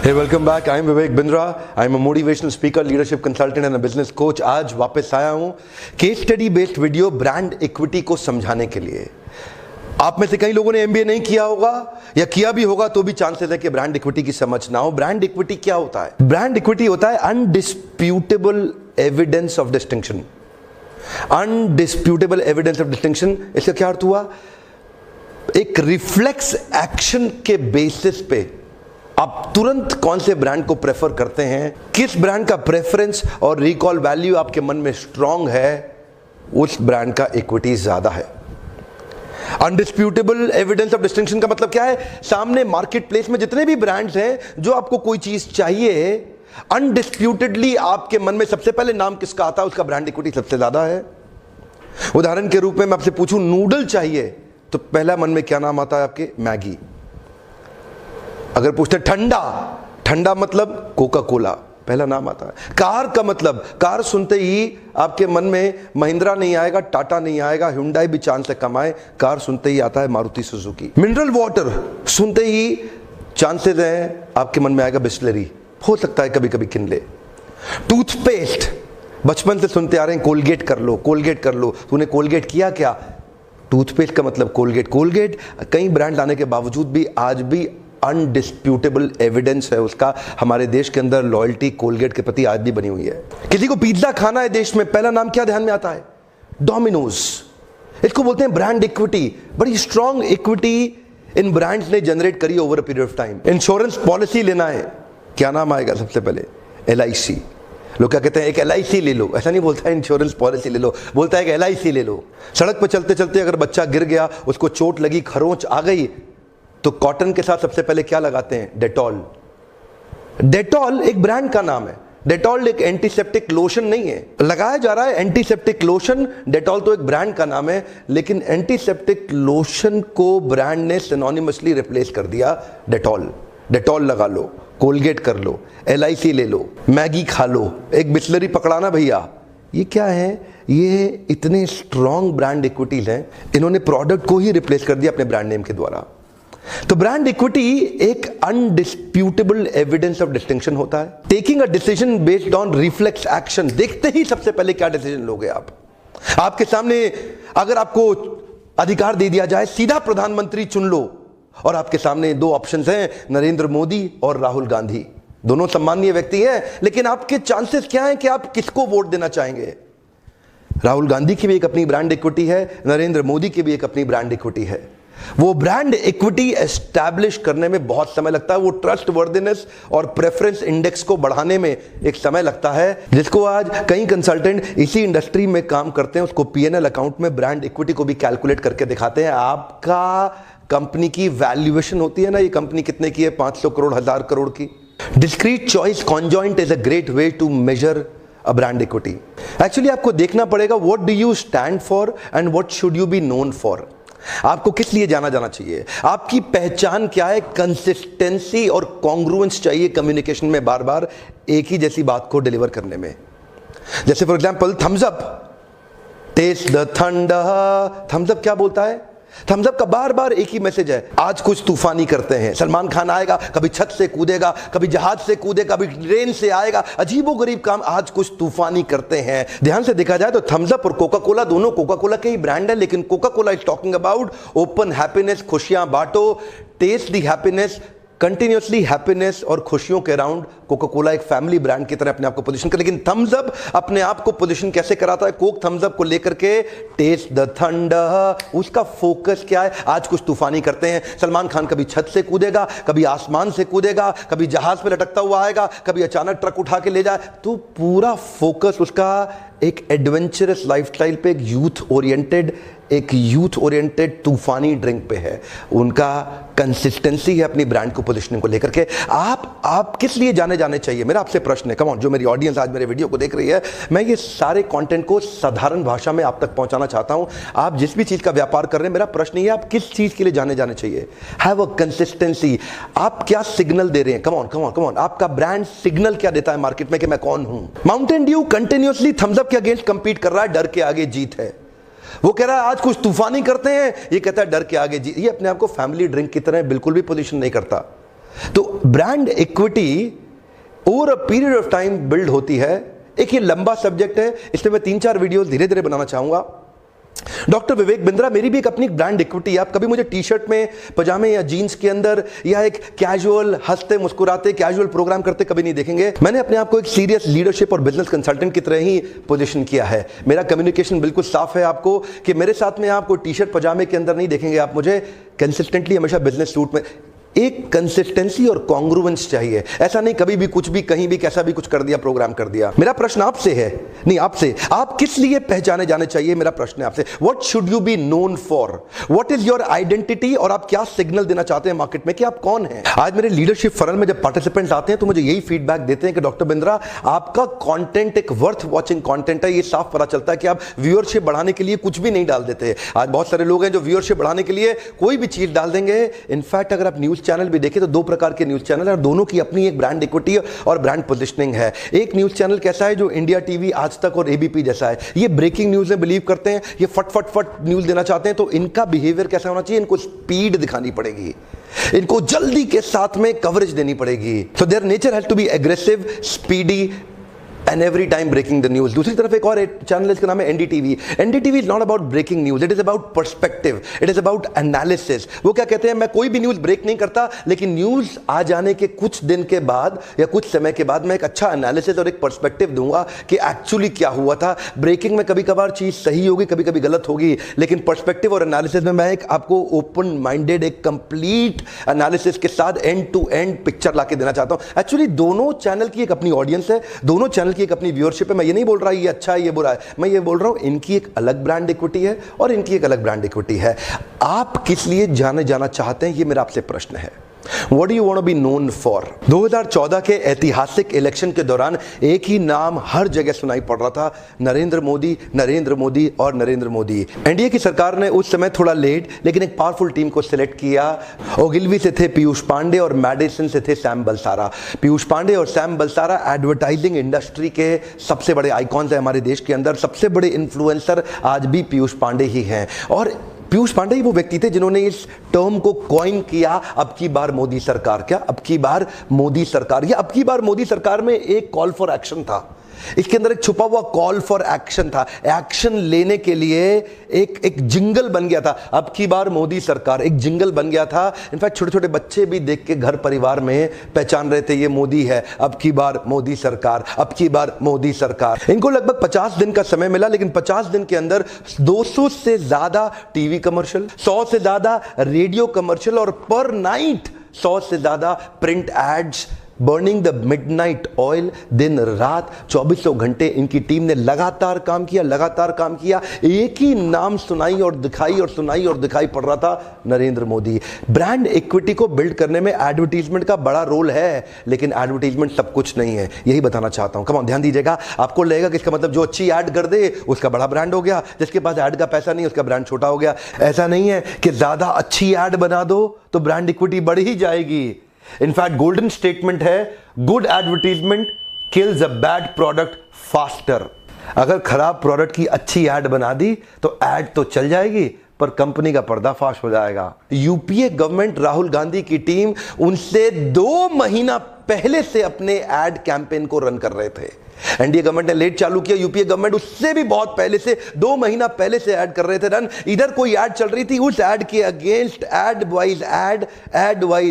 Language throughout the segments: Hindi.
Hey, welcome back. I'm Vivek Bindra. I'm a motivational speaker, leadership consultant and a business coach. आज वापस आया हूँ case study based video brand equity को समझाने के लिए। आप में से कई लोगों ने एमबीए नहीं किया होगा या किया भी होगा तो भी चांसेस है कि ब्रांड इक्विटी की समझ ना हो। ब्रांड इक्विटी क्या होता है? ब्रांड इक्विटी होता है undisputable evidence of distinction. Undisputable evidence of distinction, इसका क्या अर्थ हुआ? एक रिफ्लेक्स एक्शन के बेसिस पे आप तुरंत कौन से ब्रांड को प्रेफर करते हैं, किस ब्रांड का प्रेफरेंस और रिकॉल वैल्यू आपके मन में स्ट्रांग है, उस ब्रांड का इक्विटी ज्यादा है। अनडिस्प्यूटेबल एविडेंस ऑफ डिस्टिंक्शन का मतलब क्या है? सामने मार्केट प्लेस में जितने भी ब्रांड्स हैं, जो आपको कोई चीज चाहिए, अनडिस्प्यूटेडली आपके मन में सबसे पहले नाम किसका आता है, उसका ब्रांड इक्विटी सबसे ज्यादा है। उदाहरण के रूप में मैं आपसे पूछूं नूडल चाहिए तो पहला मन में क्या नाम आता है आपके? मैगी। अगर पूछते ठंडा, ठंडा मतलब कोका कोला, पहला नाम आता है। कार का मतलब, कार सुनते ही आपके मन में महिंद्रा नहीं आएगा, टाटा नहीं आएगा, हुंडई भी चांद से कम आए, कार सुनते ही आता है मारुति सुजुकी। मिनरल वाटर सुनते ही चांसेस हैं आपके मन में आएगा बिस्लरी, हो सकता है कभी कभी किनले। टूथपेस्ट बचपन से सुनते आ रहे हैं कोलगेट कर लो, कोलगेट कर लो, तूने कोलगेट किया क्या? टूथपेस्ट का मतलब कोलगेट। कोलगेट कई ब्रांड लाने के बावजूद भी आज भी अनडिस्प्यूटेबल एविडेंस है उसका, हमारे देश के अंदर लॉयल्टी कोलगेट के प्रति आज भी बनी हुई है। किसी को पिज्जा खाना है देश में, पहला नाम क्या ध्यान में आता है? डोमिनोज। इसको बोलते हैं ब्रांड इक्विटी। बड़ी स्ट्रॉन्ग इक्विटी इन ब्रांड्स ने जनरेट करी over a period of time. Insurance policy लेना है, क्या नाम आएगा सबसे पहले? LIC। लोग क्या कहते हैं? एक LIC ले लो। ऐसा नहीं बोलता है इंश्योरेंस पॉलिसी ले लो, बोलता है कि LIC ले लो। सड़क पर चलते चलते अगर बच्चा गिर गया, उसको चोट लगी, खरोंच आ गई, तो कॉटन के साथ सबसे पहले क्या लगाते हैं? डेटॉल। डेटॉल एक ब्रांड का नाम है। डेटॉल एक एंटीसेप्टिक लोशन नहीं है, लगाया जा रहा है एंटीसेप्टिक लोशन। डेटॉल तो एक ब्रांड का नाम है, लेकिन एंटीसेप्टिक लोशन को ब्रांड ने सिनोनिमसली रिप्लेस कर दिया डेटॉल। डेटॉल लगा लो, कोलगेट कर लो, LIC ले लो, मैगी खा लो, एक बिस्लरी पकड़ाना भैया। ये क्या है? ये इतने स्ट्रॉन्ग ब्रांड इक्विटीज हैं, इन्होंने प्रोडक्ट को ही रिप्लेस कर दिया अपने ब्रांड नेम के द्वारा। तो ब्रांड इक्विटी एक अनडिस्प्यूटेबल एविडेंस ऑफ डिस्टिंक्शन होता है। Taking a decision based on reflex action. देखते ही सबसे पहले क्या डिसीजन लोगे आप? आपके सामने अगर आपको अधिकार दे दिया जाए सीधा प्रधानमंत्री चुन लो, और आपके सामने दो ऑप्शंस हैं, नरेंद्र मोदी और राहुल गांधी। दोनों सम्मानीय व्यक्ति हैं, लेकिन आपके चांसेस क्या हैं कि आप किसको वोट देना चाहेंगे? राहुल गांधी की भी एक अपनी ब्रांड इक्विटी है, नरेंद्र मोदी की भी एक अपनी ब्रांड इक्विटी है। वो ब्रांड इक्विटी एस्टैब्लिश करने में बहुत समय लगता है, वो ट्रस्ट वर्दिनेस और प्रेफरेंस इंडेक्स को बढ़ाने में एक समय लगता है, जिसको आज कई कंसल्टेंट इसी इंडस्ट्री में काम करते हैं, उसको P&L अकाउंट में ब्रांड इक्विटी को भी कैलकुलेट करके दिखाते हैं। आपका कंपनी की वैल्यूएशन होती है ना, ये कंपनी कितने की है, 500 करोड़, 1000 करोड़ की। Discrete choice conjoint is a great way to measure a brand equity. Actually आपको देखना पड़ेगा what do you stand for and what should you be known for. आपको किस लिए जाना जाना चाहिए? आपकी पहचान क्या है? कंसिस्टेंसी और कॉन्ग्रुएंस चाहिए कम्युनिकेशन में, बार बार एक ही जैसी बात को डिलीवर करने में। जैसे for example Thums Up, taste the thunder. Thums Up क्या बोलता है? थम्स अप का बार बार एक ही मैसेज है, आज कुछ तूफानी करते हैं। सलमान खान आएगा, कभी छत से कूदेगा, कभी जहाज से कूदेगा, कभी ट्रेन से आएगा, अजीबोगरीब काम, आज कुछ तूफानी करते हैं। ध्यान से देखा जाए तो थम्स अप और कोका कोला दोनों कोका कोला के ही ब्रांड है, लेकिन Coca Cola is talking about open happiness, खुशियां बांटो, taste the happiness, continuously happiness और खुशियों के अराउंड कोका कोला एक फैमिली ब्रांड की तरह अपने आप को पोजीशन कर। लेकिन थम्स अप अपने आप को पोजीशन कैसे कराता है? कोक थम्स अप को लेकर के टेस्ट द थंडर, उसका फोकस क्या है? आज कुछ तूफानी करते हैं। सलमान खान कभी छत से कूदेगा, कभी आसमान से कूदेगा, कभी जहाज पे लटकता हुआ आएगा, कभी अचानक ट्रक उठा के ले जाए। तो पूरा फोकस उसका एक एडवेंचरस लाइफस्टाइल पे, एक यूथ ओरिएंटेड तूफानी ड्रिंक पे है। उनका कंसिस्टेंसी है अपनी ब्रांड को पोजीशनिंग को लेकर के। आप किस लिए जाने चाहिए? मेरा आपसे प्रश्न है, कम ऑन, जो मेरी ऑडियंस आज मेरे वीडियो को देख रही है, मैं ये सारे कंटेंट को साधारण भाषा में आप तक पहुंचाना चाहता हूं। आप जिस भी चीज का व्यापार कर रहे हैं, मेरा प्रश्न ये है, आप किस चीज के लिए जाने चाहिए? Have a consistency. आप क्या सिग्नल दे रहे हैं? कम ऑन, आपका ब्रांड सिग्नल क्या देता है मार्केट में कि मैं कौन हूं? Mountain Dew continuously Thums Up के अगेंस्ट कंपीट कर रहा है, डर के आगे जीत है। वो कह रहा है आज कुछ तूफानी करते हैं, ये कहता है डर के आगे जी। ये अपने आप को फैमिली ड्रिंक की तरह बिल्कुल भी पोजीशन नहीं करता। तो brand equity over a period of time build होती है। एक ये लंबा सब्जेक्ट है, इसमें मैं 3-4 वीडियो धीरे धीरे बनाना चाहूंगा। डॉक्टर विवेक बिंद्रा, मेरी भी एक अपनी ब्रांड इक्विटी। आप कभी मुझे टी शर्ट में, पजामे या जीन्स के अंदर या एक कैजुअल हंसते मुस्कुराते कैजुअल प्रोग्राम करते कभी नहीं देखेंगे। मैंने अपने आप को एक सीरियस लीडरशिप और बिजनेस कंसल्टेंट की तरह ही पोजीशन किया है। मेरा कम्युनिकेशन बिल्कुल साफ है आपको कि मेरे साथ में आपको टी शर्ट पजामे के अंदर नहीं देखेंगे। आप मुझे कंसिस्टेंटली हमेशा बिजनेस सूट में, एक कंसिस्टेंसी और कॉन्ग्रुएंस चाहिए। ऐसा नहीं कभी भी कुछ भी कहीं भी कैसा भी कुछ कर दिया, प्रोग्राम कर दिया। मेरा प्रश्न आपसे है, नहीं आपसे, आप किस लिए पहचाने जाने चाहिए, मेरा प्रश्न है आपसे। What should you be known for, what is your identity, और आप क्या सिग्नल देना चाहते हैं मार्केट में कि आप कौन हैं। आज मेरे लीडरशिप फरल में जब पार्टिसिपेंट्स आते हैं तो मुझे यही फीडबैक देते हैं कि डॉक्टर बिंद्रा, आपका कंटेंट एक वर्थ वॉचिंग कंटेंट है। ये साफ पता चलता है कि आप व्यूअरशिप बढ़ाने के लिए कुछ भी नहीं डाल देते। आज बहुत सारे लोग हैं जो व्यूअरशिप बढ़ाने के लिए कोई भी चीज डाल देंगे। इनफैक्ट अगर आप न्यूज चैनल भी देखें तो 2 प्रकार के न्यूज चैनल है और दोनों की अपनी एक ब्रांड इक्विटी और ब्रांड पोजीशनिंग है। एक न्यूज चैनल कैसा है जो इंडिया टीवी, आज तक और एबीपी जैसा है, ये ब्रेकिंग न्यूज में बिलीव करते हैं, ये फट फट फट न्यूज देना चाहते हैं। तो इनका बिहेवियर कैसा होना चाहिए, इनको स्पीड दिखानी पड़ेगी, इनको जल्दी के साथ में कवरेज देनी पड़ेगी। So their nature has to be aggressive, speedy and every time breaking the news. दूसरी तरफ एक और चैनल है, इसका नाम है NDTV. NDTV is not about breaking news, it is about perspective, it is about analysis. वो क्या कहते हैं, मैं कोई भी न्यूज ब्रेक नहीं करता, लेकिन न्यूज आ जाने के कुछ दिन के बाद या कुछ समय के बाद मैं एक अच्छा एनालिसिस और एक पर्सपेक्टिव दूंगा कि एक्चुअली क्या हुआ था। ब्रेकिंग में कभी कभार चीज सही होगी, कभी कभी गलत होगी, लेकिन पर्सपेक्टिव और एनालिसिस में मैं एक आपको ओपन माइंडेड, एक कंप्लीट एनालिसिस के साथ एंड टू एंड पिक्चर लाके देना चाहता हूं। एक्चुअली दोनों चैनल की एक अपनी ऑडियंस है, दोनों चैनल की एक अपनी व्यूअरशिप है। मैं ये नहीं बोल रहा ये अच्छा है ये बुरा है, मैं ये बोल रहा हूं इनकी एक अलग ब्रांड इक्विटी है और इनकी एक अलग ब्रांड इक्विटी है। आप किस लिए जाने जाना चाहते हैं, ये मेरा आपसे प्रश्न है। What do you want to be known for? 2014 के ऐतिहासिक इलेक्शन के दौरान एक ही नाम हर जगह सुनाई पड़ रहा था, नरेंद्र मोदी, नरेंद्र मोदी और नरेंद्र मोदी। एनडीए की सरकार ने उस समय थोड़ा लेट लेकिन एक पावरफुल टीम को सिलेक्ट किया। ओगिलवी से थे पीयूष पांडे और मैडिसन से थे सैम बलसारा। पीयूष पांडे और सैम बलसारा एडवर्टाइजिंग इंडस्ट्री के सबसे बड़े आइकॉन्स हैं हमारे देश के अंदर। सबसे बड़े इन्फ्लुएंसर आज भी पीयूष पांडे ही हैं और पीयूष पांडे ही वो व्यक्ति थे जिन्होंने इस टर्म को कॉइन किया, अब की बार मोदी सरकार। क्या अब की बार मोदी सरकार, या अब की बार मोदी सरकार में एक कॉल फॉर एक्शन था, इसके अंदर एक छुपा हुआ कॉल फॉर एक्शन था। एक्शन लेने के लिए एक जिंगल बन गया था, अब की बार मोदी सरकार, एक जिंगल बन गया था। इनफैक्ट छोटे छोटे बच्चे भी देख के घर परिवार में पहचान रहे थे ये मोदी है, अब की बार मोदी सरकार, अब की बार मोदी सरकार। इनको लगभग 50 दिन का समय मिला, लेकिन 50 दिन के अंदर 200 से ज्यादा टीवी कमर्शियल, 100 से ज्यादा रेडियो कमर्शियल और पर नाइट 100 से ज्यादा print ads, burning the midnight oil. दिन रात 2400 घंटे इनकी टीम ने लगातार काम किया। एक ही नाम सुनाई और दिखाई पड़ रहा था, नरेंद्र मोदी। ब्रांड इक्विटी को बिल्ड करने में एडवर्टीजमेंट का बड़ा रोल है, लेकिन एडवर्टीजमेंट सब कुछ नहीं है, यही बताना चाहता हूं। कम ऑन, ध्यान दीजिएगा। आपको लगेगा कि इसका मतलब जो अच्छी ऐड कर दे उसका बड़ा ब्रांड हो गया, जिसके पास ऐड का पैसा नहीं उसका ब्रांड छोटा हो गया। ऐसा नहीं है कि ज्यादा अच्छी ऐड बना दो तो ब्रांड इक्विटी बढ़ ही जाएगी। इनफैक्ट गोल्डन स्टेटमेंट है, good advertisement kills a bad product faster. अगर खराब प्रोडक्ट की अच्छी ऐड बना दी तो ऐड तो चल जाएगी पर कंपनी का पर्दाफाश हो जाएगा। यूपीए गवर्नमेंट, राहुल गांधी की टीम उनसे 2 महीना पहले से अपने एड कैंपेन को रन कर रहे थे। एनडीए गवर्नमेंट ने लेट चालू किया, यूपीए गवर्नमेंट उससे भी बहुत पहले से 2 महीना पहले से ऐड कर रहे थे रन। इधर कोई ऐड चल रही थी, उस ऐड के अगेंस्ट ऐड वाइज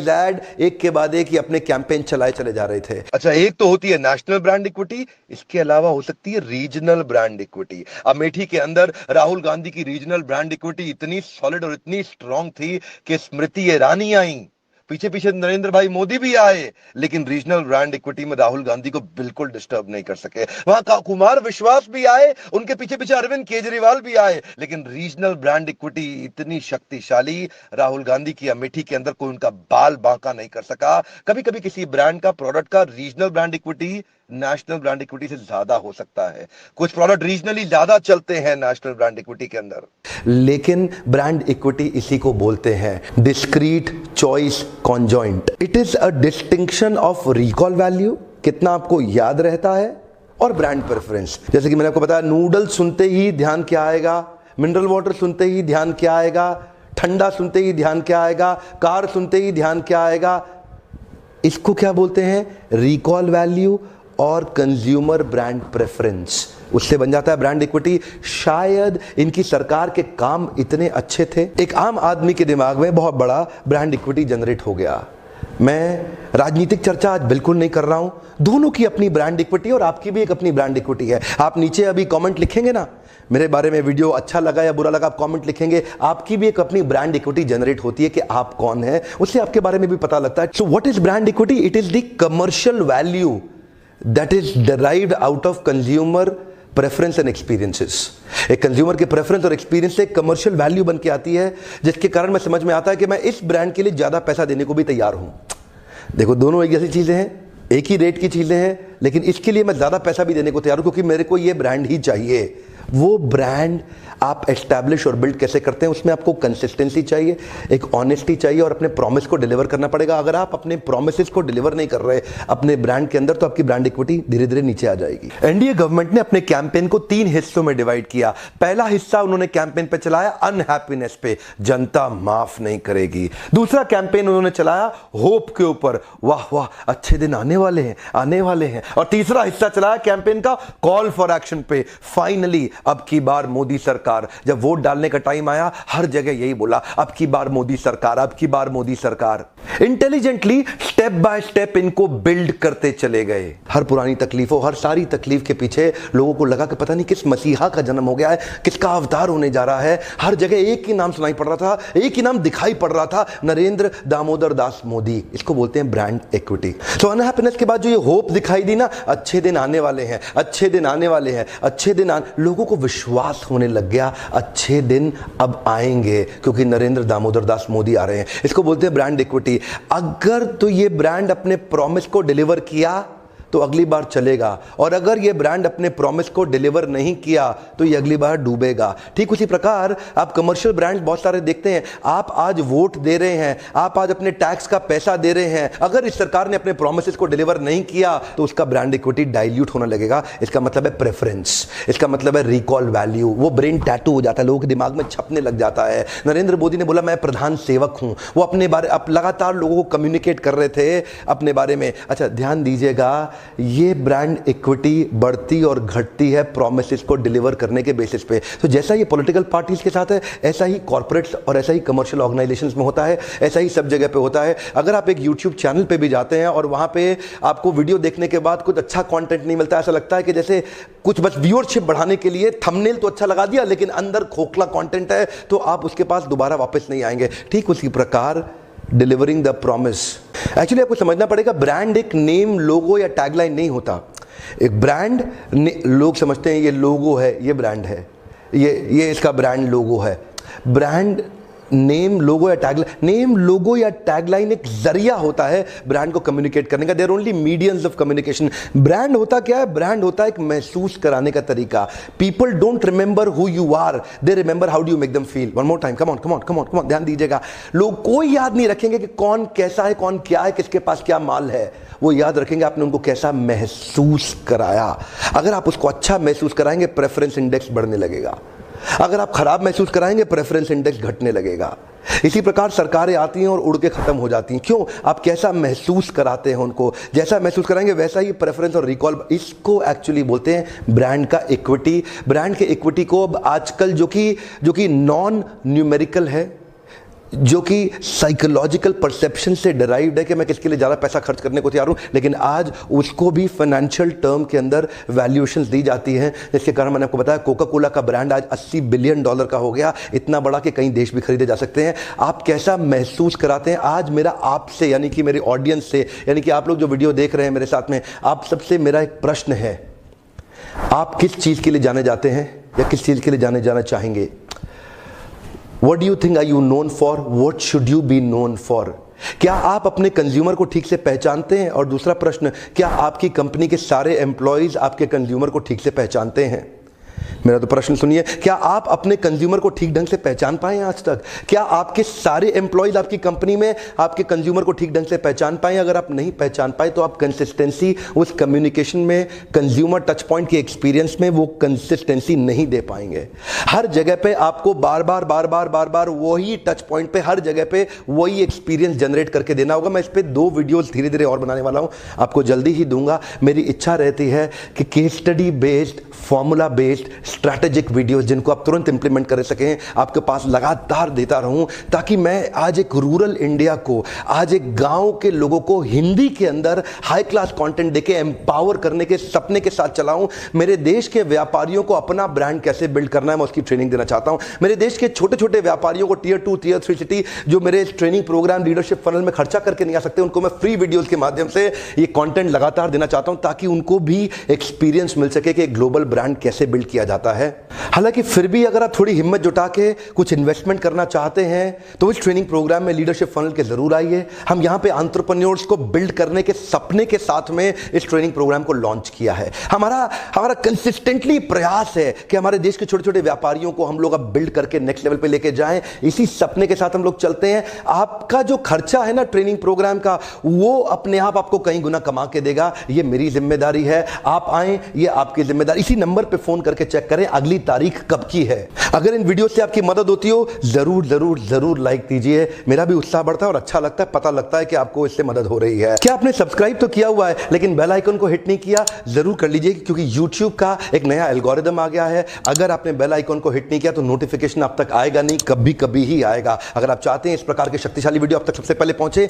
ऐड एक के बाद एक ही अपने कैंपेन चलाए चले जा रहे थे। अच्छा, एक तो होती है नेशनल ब्रांड इक्विटी, इसके अलावा हो सकती है रीजनल ब्रांड इक्विटी। अमेठी के अंदर राहुल गांधी की रीजनल ब्रांड इक्विटी इतनी सॉलिड और इतनी स्ट्रांग थी कि स्मृति ईरानी आई, पीछे पीछे नरेंद्र भाई मोदी भी आए, लेकिन रीजनल ब्रांड इक्विटी में राहुल गांधी को बिल्कुल डिस्टर्ब नहीं कर सके। वहां का कुमार विश्वास भी आए, उनके पीछे पीछे अरविंद केजरीवाल भी आए, लेकिन रीजनल ब्रांड इक्विटी इतनी शक्तिशाली, राहुल गांधी की अमेठी के अंदर कोई उनका बाल बांका नहीं कर सका। कभी कभी किसी ब्रांड का, प्रोडक्ट का regional brand equity national brand equity से ज्यादा हो सकता है। कुछ प्रोडक्ट रीजनली ज्यादा चलते हैं नेशनल ब्रांड इक्विटी के अंदर, लेकिन ब्रांड इक्विटी इसी को बोलते हैं discrete choice conjoint. It is a distinction of recall value, कितना आपको याद रहता है, और ब्रांड प्रेफरेंस। जैसे कि मैंने आपको बताया, नूडल सुनते ही ध्यान क्या आएगा, मिनरल वाटर सुनते ही ध्यान क्या आएगा, ठंडा सुनते ही ध्यान क्या आएगा, कार सुनते ही ध्यान क्या आएगा, इसको क्या बोलते हैं? रिकॉल वैल्यू और कंज्यूमर ब्रांड प्रेफरेंस। उससे बन जाता है ब्रांड इक्विटी। शायद इनकी सरकार के काम इतने अच्छे थे, एक आम आदमी के दिमाग में बहुत बड़ा ब्रांड इक्विटी जनरेट हो गया। मैं राजनीतिक चर्चा आज बिल्कुल नहीं कर रहा हूं, दोनों की अपनी ब्रांड इक्विटी और आपकी भी एक अपनी ब्रांड इक्विटी है। आप नीचे अभी कमेंट लिखेंगे ना, मेरे बारे में वीडियो अच्छा लगा या बुरा लगा, आप कमेंट लिखेंगे, आपकी भी एक अपनी ब्रांड इक्विटी जनरेट होती है कि आप कौन है, उससे आपके बारे में भी पता लगता है। So what is brand equity? It is the commercial value that is derived out of consumer preference and experiences. एक कंज्यूमर के प्रेफरेंस और एक्सपीरियंस से कमर्शियल वैल्यू बन के आती है, जिसके कारण मैं समझ में आता है कि मैं इस ब्रांड के लिए ज्यादा पैसा देने को भी तैयार हूं। देखो, दोनों एक जैसी चीजें हैं, एक ही रेट की चीजें हैं, लेकिन इसके लिए मैं ज्यादा पैसा भी देने को तैयार हूं क्योंकि मेरे को ये ब्रांड ही चाहिए। वो ब्रांड आप एस्टैब्लिश और बिल्ड कैसे करते हैं, उसमें आपको कंसिस्टेंसी चाहिए, एक ऑनेस्टी चाहिए और अपने प्रॉमिस को डिलीवर करना पड़ेगा। अगर आप अपने प्रॉमिसेस को डिलीवर नहीं कर रहे अपने ब्रांड के अंदर, तो आपकी ब्रांड इक्विटी धीरे धीरे नीचे आ जाएगी। एनडीए गवर्नमेंट ने अपने कैंपेन को 3 हिस्सों में डिवाइड किया। पहला हिस्सा उन्होंने कैंपेन पे चलाया अनहैप्पीनेस पे, जनता माफ नहीं करेगी। दूसरा कैंपेन उन्होंने चलाया होप के ऊपर, वाह वाह अच्छे दिन आने वाले हैं, आने वाले हैं। और तीसरा हिस्सा चलाया कैंपेन का कॉल फॉर एक्शन पे। फाइनली अब की बार मोदी सरकार, जब वोट डालने का टाइम आया, हर जगह यही बोला, अब की बार मोदी सरकार, अब की बार मोदी सरकार। इंटेलिजेंटली स्टेप बाय स्टेप इनको बिल्ड करते चले गए। हर पुरानी तकलीफों, हर सारी तकलीफ के पीछे लोगों को लगा कि पता नहीं किस मसीहा का जन्म हो गया है, किसका अवतार होने जा रहा है। हर जगह एक ही नाम सुनाई पड़ रहा था, एक ही नाम दिखाई पड़ रहा था, नरेंद्र दामोदर दास मोदी। इसको बोलते हैं ब्रांड इक्विटी। तो अनहैप्पीनेस के बाद जो ये होप दिखाई दी ना, अच्छे दिन आने वाले हैं, अच्छे दिन आने वाले हैं, अच्छे दिन लोगों को विश्वास होने लग गया, अच्छे दिन अब आएंगे क्योंकि नरेंद्र दामोदर दास मोदी आ रहे हैं। इसको बोलते हैं ब्रांड इक्विटी। अगर तो ये ब्रांड अपने प्रॉमिस को डिलीवर किया तो अगली बार चलेगा, और अगर ये ब्रांड अपने प्रॉमिस को डिलीवर नहीं किया तो ये अगली बार डूबेगा। ठीक उसी प्रकार आप कमर्शियल ब्रांड बहुत सारे देखते हैं। आप आज वोट दे रहे हैं, आप आज अपने टैक्स का पैसा दे रहे हैं, अगर इस सरकार ने अपने प्रॉमिसेस को डिलीवर नहीं किया तो उसका ब्रांड इक्विटी डाइल्यूट होने लगेगा। इसका मतलब है प्रेफरेंस, इसका मतलब है रिकॉल वैल्यू। वो ब्रेन टैटू हो जाता है, लोगों के दिमाग में छपने लग जाता है। नरेंद्र मोदी ने बोला मैं प्रधान सेवक हूं, वो अपने बारे अब लगातार लोगों को कम्युनिकेट कर रहे थे अपने बारे में। अच्छा ध्यान दीजिएगा, ये ब्रांड इक्विटी बढ़ती और घटती है प्रॉमिसेस को डिलीवर करने के बेसिस पे। तो जैसा ये पॉलिटिकल पार्टीज के साथ है, ऐसा ही कॉर्पोरेट्स और ऐसा ही कमर्शियल ऑर्गेनाइजेशंस में होता है, ऐसा ही सब जगह पे होता है। अगर आप एक यूट्यूब चैनल पे भी जाते हैं और वहां पे आपको वीडियो देखने के बाद कुछ अच्छा कंटेंट नहीं मिलता, ऐसा लगता है कि जैसे कुछ बस व्यूअरशिप बढ़ाने के लिए थंबनेल तो अच्छा लगा दिया लेकिन अंदर खोखला कंटेंट है, तो आप उसके पास दोबारा वापस नहीं आएंगे। ठीक उसी प्रकार डिलीवरिंग द प्रॉमिस। एक्चुअली आपको समझना पड़ेगा, ब्रांड एक नेम, लोगो या टैगलाइन नहीं होता। एक ब्रांड लोग समझते हैं ये लोगो है, ये ब्रांड है, ये इसका ब्रांड लोगो है। ब्रांड नेम, लोगो या टैगलाइन, नेम, लोगो या टैगलाइन एक जरिया होता है ब्रांड को कम्युनिकेट करने का। Their only mediums of communication. Brand होता क्या है? ब्रांड होता है एक महसूस कराने का तरीका। People don't remember who you are, they remember how do you make them feel. One more time, come on come on come on come on, ध्यान दीजिएगा। लोग कोई याद नहीं रखेंगे कि कौन कैसा है, कौन क्या है, किसके पास क्या माल है। वो याद रखेंगे आपने उनको कैसा महसूस कराया। अगर आप उसको अच्छा महसूस कराएंगे, प्रेफरेंस इंडेक्स बढ़ने लगेगा। अगर आप खराब महसूस कराएंगे, प्रेफरेंस इंडेक्स घटने लगेगा। इसी प्रकार सरकारें आती हैं और उड़ के खत्म हो जाती हैं। क्यों? आप कैसा महसूस कराते हैं उनको, जैसा महसूस कराएंगे वैसा ही प्रेफरेंस और रिकॉल। इसको एक्चुअली बोलते हैं ब्रांड का इक्विटी। ब्रांड के इक्विटी को अब आजकल जो कि नॉन न्यूमेरिकल है, जो कि साइकोलॉजिकल परसेप्शन से डिराइव्ड है कि मैं किसके लिए ज़्यादा पैसा खर्च करने को तैयार हूँ, लेकिन आज उसको भी फाइनेंशियल टर्म के अंदर वैल्यूएशंस दी जाती हैं। जिसके कारण मैंने आपको बताया कोका कोला का ब्रांड आज $80 बिलियन का हो गया, इतना बड़ा कि कई देश भी खरीदे जा सकते हैं। आप कैसा महसूस कराते हैं, आज मेरा आपसे, यानी कि मेरे ऑडियंस से, यानी कि आप लोग जो वीडियो देख रहे हैं मेरे साथ में, आप सबसे मेरा एक प्रश्न है, आप किस चीज़ के लिए जाने जाते हैं या किस चीज़ के लिए जाना चाहेंगे? What do you think are you known for? What should you be known for? क्या आप अपने कंज्यूमर को ठीक से पहचानते हैं? और दूसरा प्रश्न, क्या आपकी कंपनी के सारे एम्प्लॉइज आपके कंज्यूमर को ठीक से पहचानते हैं? मेरा तो प्रश्न सुनिए, क्या आप अपने कंज्यूमर को ठीक ढंग से पहचान पाए हैं आज तक? क्या आपके सारे एम्प्लॉयज आपकी कंपनी में आपके कंज्यूमर को ठीक ढंग से पहचान पाए? अगर आप नहीं पहचान पाए तो आप कंसिस्टेंसी उस कम्युनिकेशन में, कंज्यूमर टच पॉइंट के एक्सपीरियंस में वो कंसिस्टेंसी नहीं दे पाएंगे। हर जगह पे आपको बार बार वही टच पॉइंट पे, हर जगह पे वही एक्सपीरियंस जनरेट करके देना होगा। मैं इस पे 2 वीडियोस धीरे धीरे और बनाने वाला हूं, आपको जल्दी ही दूंगा। मेरी इच्छा रहती है कि case study based, formula based, strategic videos जिनको आप तुरंत इंप्लीमेंट कर सकें, आपके पास लगातार देता रहूं, ताकि मैं आज एक रूरल इंडिया को, आज एक गांव के लोगों को हिंदी के अंदर हाई क्लास कंटेंट देके एम्पावर करने के सपने के साथ चलाऊं। मेरे देश के व्यापारियों को अपना ब्रांड कैसे बिल्ड करना है, मैं उसकी ट्रेनिंग देना चाहता हूं। मेरे देश के छोटे छोटे व्यापारियों को टियर 2, टियर 3 सिटी जो मेरे ट्रेनिंग प्रोग्राम लीडरशिप फनल में खर्चा करके नहीं आ सकते, उनको मैं फ्री वीडियोस के माध्यम से ये कंटेंट लगातार देना चाहता हूं, ताकि उनको भी एक्सपीरियंस मिल सके कि ग्लोबल ब्रांड कैसे बिल्ड किया जाता है। हालांकि फिर भी अगर आप थोड़ी हिम्मत जुटा के कुछ इन्वेस्टमेंट करना चाहते हैं तो इस ट्रेनिंग प्रोग्राम में लीडरशिप फनल के जरूर आइए। हम यहां पे एंटरप्रेन्योर्स को बिल्ड करने के सपने के साथ में इस ट्रेनिंग प्रोग्राम को लॉन्च किया है। हमारा कंसिस्टेंटली प्रयास है कि हमारे देश के छोटे छोटे व्यापारियों को हम लोग अब बिल्ड करके नेक्स्ट लेवल पे लेके जाएं। इसी सपने के साथ हम लोग चलते हैं। आपका जो खर्चा है ना ट्रेनिंग प्रोग्राम का, वो अपने आप आपको कई गुना कमा के देगा। ये मेरी जिम्मेदारी है, आप आए, ये आपकी जिम्मेदारी। इसी नंबर पे फोन करके चेक करें अगली तारीख कब की है। अगर इन वीडियो से आपकी मदद होती हो जरूर जरूर जरूर लाइक दीजिए, मेरा भी उत्साह बढ़ता है और अच्छा लगता है, पता लगता है कि आपको इससे मदद हो रही है। क्या आपने सब्सक्राइब तो किया हुआ है लेकिन बेल आइकन को हिट नहीं किया? जरूर कर लीजिए, क्योंकि YouTube का एक नया एल्गोरिदम आ गया है। अगर आपने बेल आइकन को हिट नहीं किया तो नोटिफिकेशन आप तक आएगा नहीं, कभी कभी ही आएगा। अगर आप चाहते हैं इस प्रकार के शक्तिशाली वीडियो आप तक सबसे पहले पहुंचे,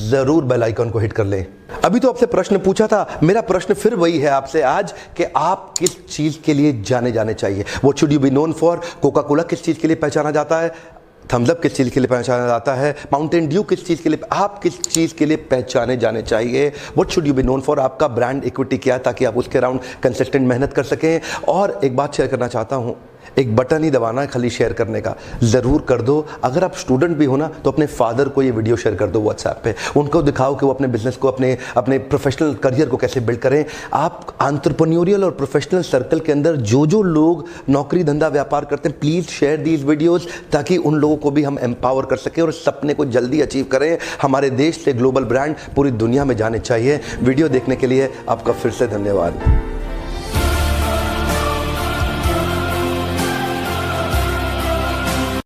जरूर बेल आइकन को हिट कर लें। अभी तो आपसे प्रश्न पूछा था, मेरा प्रश्न फिर वही है आपसे आज कि आप किस चीज के लिए जाने चाहिए। What should you be known for? Coca Cola किस चीज के लिए पहचाना जाता है? थम्स अप किस चीज के लिए पहचाना जाता है? माउंटेन ड्यू किस चीज के लिए? आप किस चीज के लिए पहचाने जाने चाहिए? What should you be known for? आपका ब्रांड इक्विटी क्या है, ताकि आप उसके अराउंड कंसिस्टेंट मेहनत कर सकें। और एक बात शेयर करना चाहता हूं, एक बटन ही दबाना है खाली शेयर करने का, जरूर कर दो। अगर आप स्टूडेंट भी हो ना तो अपने फादर को ये वीडियो शेयर कर दो व्हाट्सएप पे, उनको दिखाओ कि वो अपने बिजनेस को, अपने प्रोफेशनल करियर को कैसे बिल्ड करें। आप एंटरप्रेन्योरियल और प्रोफेशनल सर्कल के अंदर जो लोग नौकरी धंधा व्यापार करते हैं, प्लीज शेयर दीज वीडियोस, ताकि उन लोगों को भी हम एम्पावर कर सकें और सपने को जल्दी अचीव करें। हमारे देश से ग्लोबल ब्रांड पूरी दुनिया में जाने चाहिए। वीडियो देखने के लिए आपका फिर से धन्यवाद।